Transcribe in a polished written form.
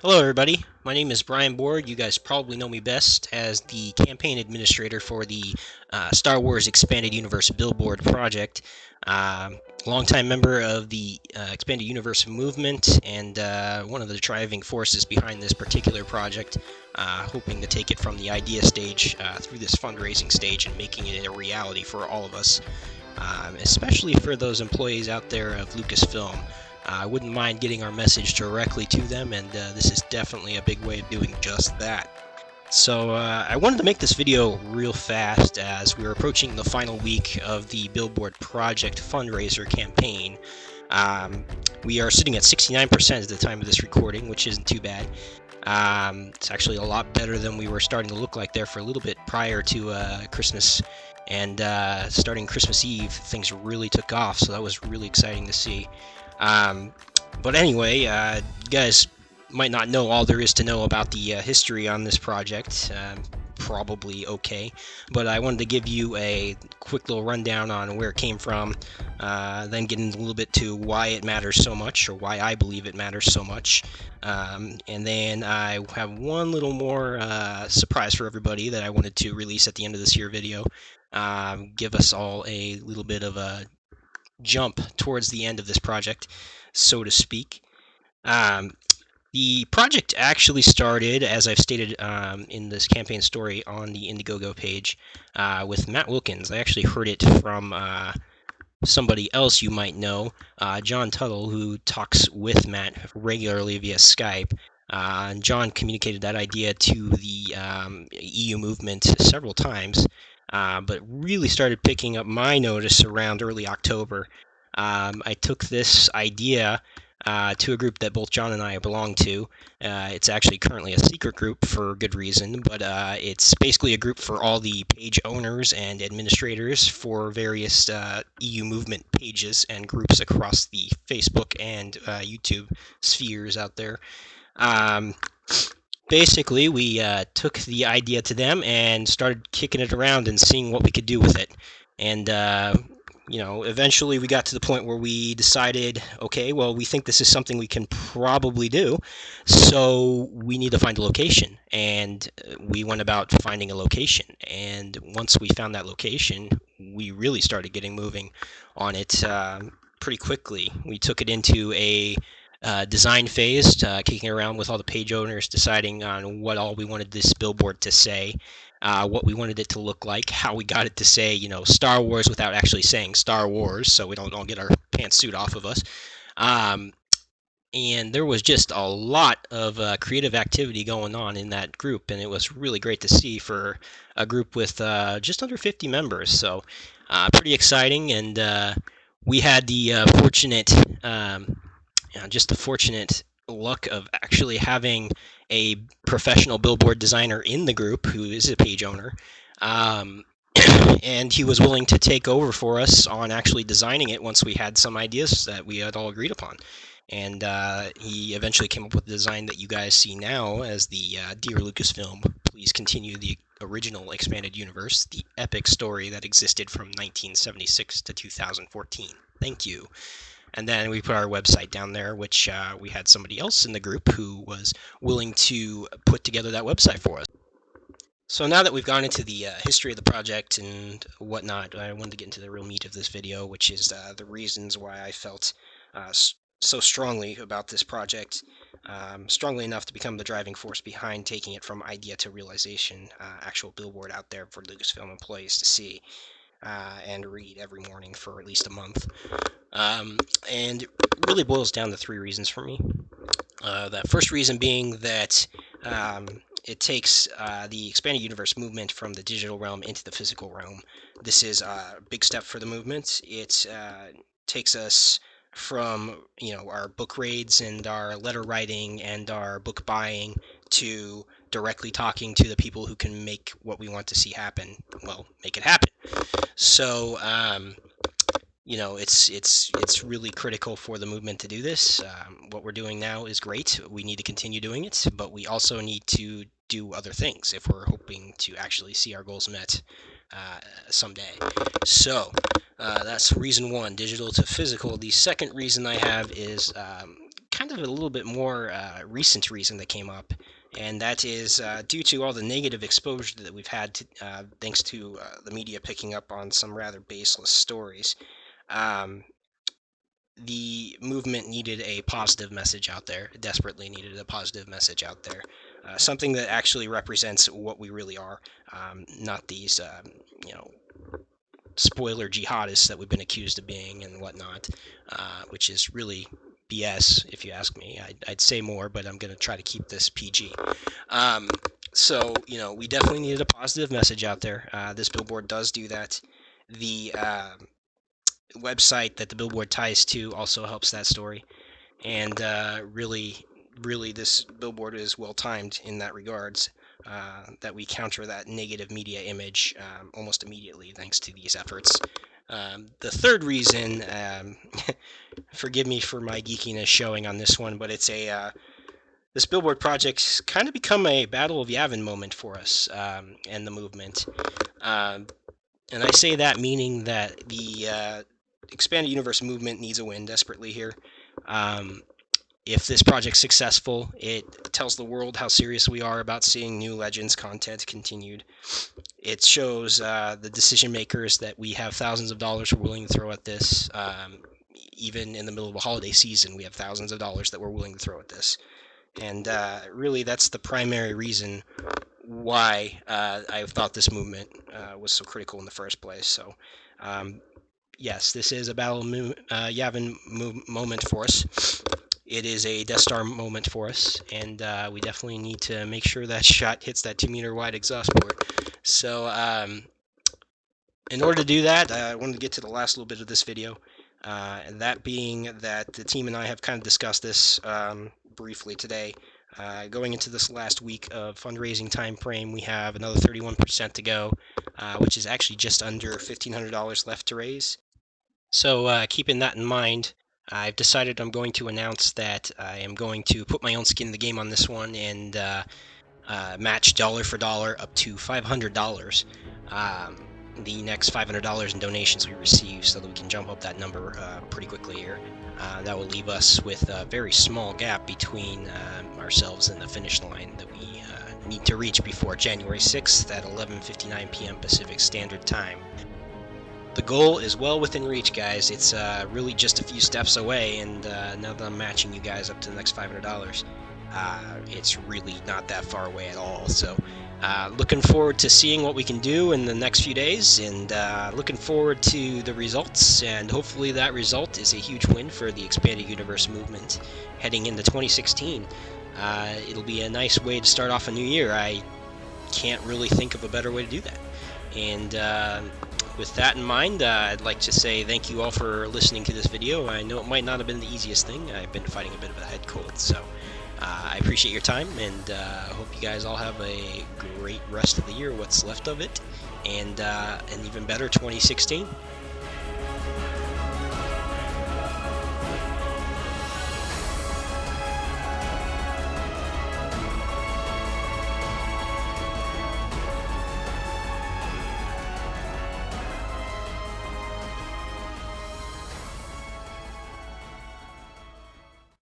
Hello, everybody. My name is Brian Board. You guys probably know me best as the campaign administrator for the Star Wars Expanded Universe Billboard project. Longtime member of the Expanded Universe movement and one of the driving forces behind this particular project, hoping to take it from the idea stage through this fundraising stage and making it a reality for all of us, especially for those employees out there of Lucasfilm. I wouldn't mind getting our message directly to them, and this is definitely a big way of doing just that. So I wanted to make this video real fast as we're approaching the final week of the Billboard Project fundraiser campaign. We are sitting at 69% at the time of this recording, which isn't too bad. It's actually a lot better than we were starting to look like there for a little bit prior to Christmas. And starting Christmas Eve, things really took off, so that was really exciting to see. But anyway, you guys might not know all there is to know about the history on this project. Probably okay, but I wanted to give you a quick little rundown on where it came from, then get into a little bit to why it matters so much, or why I believe it matters so much, and then I have one little more surprise for everybody that I wanted to release at the end of this here video. Give us all a little bit of a jump towards the end of this project, so to speak. Um, the project actually started, as I've stated in this campaign story on the Indiegogo page, with Matt Wilkins. I actually heard it from somebody else you might know, John Tuttle, who talks with Matt regularly via Skype. And John communicated that idea to the EU movement several times, but really started picking up my notice around early October. I took this idea to a group that both John and I belong to. It's actually currently a secret group for good reason, but it's basically a group for all the page owners and administrators for various EU movement pages and groups across the Facebook and YouTube spheres out there. Basically, we took the idea to them and started kicking it around and seeing what we could do with it. And eventually we got to the point where we decided, okay, well, we think this is something we can probably do, so we need to find a location. And we went about finding a location. And once we found that location, we really started getting moving on it pretty quickly. We took it into a design phase, kicking around with all the page owners, deciding on what all we wanted this billboard to say, what we wanted it to look like, how we got it to say, Star Wars without actually saying Star Wars, so we don't all get our pantsuit off of us. And there was just a lot of creative activity going on in that group, and it was really great to see for a group with just under 50 members. So pretty exciting, and we had the fortunate luck of actually having a professional billboard designer in the group who is a page owner. And he was willing to take over for us on actually designing it once we had some ideas that we had all agreed upon. And he eventually came up with the design that you guys see now as the Dear Lucasfilm, please continue the original expanded universe, the epic story that existed from 1976 to 2014. Thank you. And then we put our website down there, which we had somebody else in the group who was willing to put together that website for us. So now that we've gone into the history of the project and whatnot, I wanted to get into the real meat of this video, which is the reasons why I felt so strongly about this project, strongly enough to become the driving force behind taking it from idea to realization, actual billboard out there for Lucasfilm employees to see and read every morning for at least a month. And it really boils down to three reasons for me. That first reason being that it takes the expanded universe movement from the digital realm into the physical realm. This is a big step for the movement. It takes us from our book raids and our letter writing and our book buying to directly talking to the people who can make what we want to see happen. Well, make it happen. So it's really critical for the movement to do this. What we're doing now is great. We need to continue doing it, but we also need to do other things if we're hoping to actually see our goals met someday. So that's reason one, digital to physical. The second reason I have is kind of a little bit more recent reason that came up, and that is due to all the negative exposure that we've had thanks to the media picking up on some rather baseless stories. Um, the movement needed a positive message out there, desperately needed a positive message out there, something that actually represents what we really are, not these, you know, spoiler jihadists that we've been accused of being and whatnot, which is really BS, if you ask me. I'd say more, but I'm going to try to keep this PG. So, you know, we definitely needed a positive message out there. This billboard does do that. The website that the billboard ties to also helps that story. And really, this billboard is well timed in that regards. That we counter that negative media image almost immediately thanks to these efforts. The third reason, forgive me for my geekiness showing on this one, but it's this billboard project's kind of become a Battle of Yavin moment for us and the movement. And I say that meaning that the expanded universe movement needs a win desperately here. If this project's successful, it tells the world how serious we are about seeing new Legends content continued. It shows the decision makers that we have thousands of dollars we're willing to throw at this. Even in the middle of a holiday season, we have thousands of dollars that we're willing to throw at this. And really, that's the primary reason why I thought this movement was so critical in the first place. So, yes, this is a Battle Yavin moment for us. It is a Death Star moment for us, and we definitely need to make sure that shot hits that 2-meter wide exhaust port. So, in order to do that, I wanted to get to the last little bit of this video, and that being that the team and I have kind of discussed this briefly today. Going into this last week of fundraising time frame, we have another 31% to go, which is actually just under $1,500 left to raise. So keeping that in mind, I've decided I'm going to announce that I am going to put my own skin in the game on this one and match dollar for dollar up to $500. The next $500 in donations we receive, so that we can jump up that number pretty quickly here. That will leave us with a very small gap between ourselves and the finish line that we need to reach before January 6th at 11:59 p.m. Pacific Standard Time. The goal is well within reach, guys. It's really just a few steps away, and now that I'm matching you guys up to the next $500, it's really not that far away at all. So looking forward to seeing what we can do in the next few days, and looking forward to the results, and hopefully that result is a huge win for the Expanded Universe movement heading into 2016. It'll be a nice way to start off a new year. I can't really think of a better way to do that. And with that in mind, I'd like to say thank you all for listening to this video. I know it might not have been the easiest thing. I've been fighting a bit of a head cold, so I appreciate your time, and hope you guys all have a great rest of the year, what's left of it, and an even better 2016.